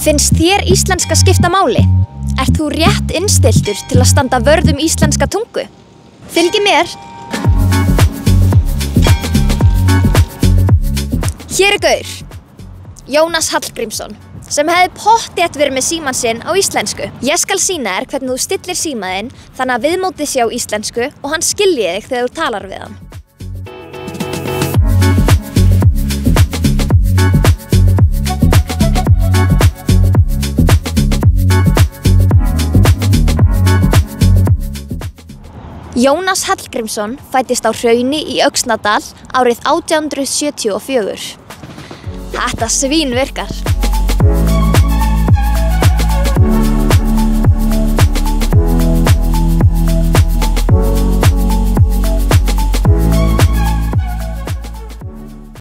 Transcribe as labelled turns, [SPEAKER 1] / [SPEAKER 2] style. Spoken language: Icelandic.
[SPEAKER 1] Finnst þér íslenska skipta máli? Ert þú rétt innstilltur til að standa vörð íslenska tungu? Fylgi mér! Hér gaur, Jónas Hallgrímsson, sem hefði pottþétt verið með símann sinn á íslensku. Ég skal sýna þér hvernig þú stillir símaðinn þannig að viðmótið sé á íslensku og hann skilji þig þegar þú talar við hann. Jónas Hallgrímsson fæddist á Hrauni í Öxnadal árið 1874. Þetta svín virkar.